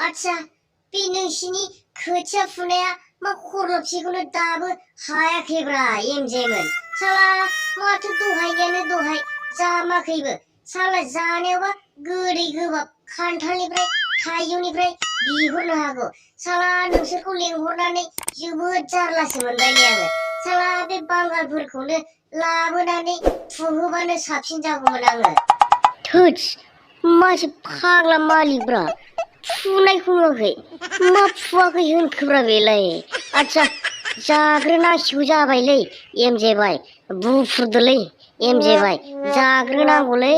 आच्छा बे नोंसिनि खोथिया फुनाया मा खरलबसेखौनो दाबो हायाखैब्रा एमजेमोन साला माथो दहायनियानो दहाय जामाखैबो साला जानायावबा गोदै गोबाब खान्थालनिफ्राय थाइजौनिफ्राय बिहरनो हागौ साला नोंसोरखौ लेंहरनानै जोबोद जारलासो मोनबाय आङो साला बे बांगालफोरखौनो लाबोनानै फुहोबानो साबसिन जागौमोन आङो थोस मासे फाग्ला मालिकब्रा फुनायखौ नुवाखै मा फुवाखै होनखोब्रा बेलाय आच्छा जाग्रोनांसिगौ जाबायलै एमजे भाइ बुफुदोलै एमजे भाइ जाग्रोनांगौलै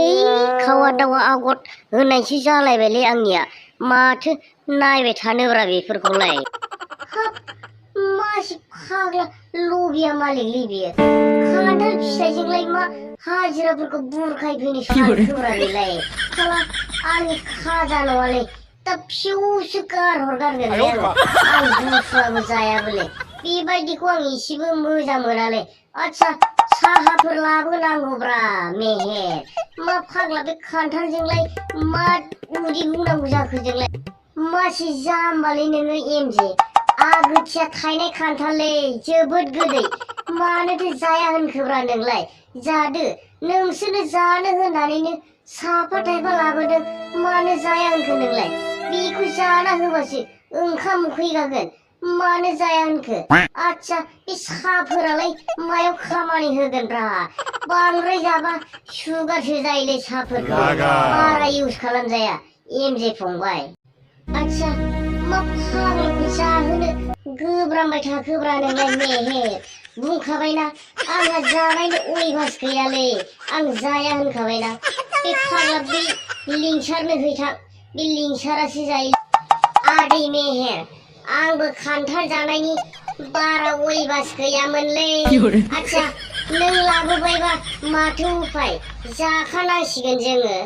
खावा दावा आगर होनायसो जालायबायलै आंनिया माथो नायबाय थानोब्रा बेफोरखौलाय हाब मासे फाग्ला लबिया मालिकलै बेयो खान्थाल फिथाइजोंलाय मा हाजिराफोरखौ बुरखायफैनो सानखोब्रा बेलाय साला आंनि खाजा नङालै दा फिउसो गारहरगारगोनलै आं बुफुवाबो जायाबोलै बेबायदिखौ आं इसेबो मोजां मोनालै आच्छा साहाफोर लाबोनांगौब्रा मेहेर मा फाग्ला बे खान्थालजोंलाय मा उदै बुंनांगौ जाखो जोंलाय मासे जाम्बालै नोङो एमजे आगोथिया थायनाय खान्थाललै जोबोद गोदै मानोथो जाया होनखोब्रा नोंलाय जादो नोंसोरनो जानो होनानैनो साफा थाइफा लाबोदों मानो जाया होनखो नोंलाय बेखौ जाना होबासो ओंखाम उखैगागोन मानो जाया होनखो आच्छा बे साहाफोरालाय मायाव खामानि होगोनब्रा बांद्राय जाबा सुगारसो जायोलै साहाफोरखौ बारा इउज खालामजाया एमजे फंबाय आच्छा मा फाग्लाखौ जाहोनो गोब्रामबाय थाखोब्रा नोंलाय मेहेर बुंखाबायना आंहा जानायनि अयभास गैयालै आं जाया होनखाबायना बे फाग्ला बे लिंसारनो हैथां बे लिंसारासो जायो आदै मेहेर आंबो खान्थाल जानायनि बारा अयभास गैयामोनलै आच्छा नों लाबोबायबा माथो उफाय जाखानांसिगोन जोङो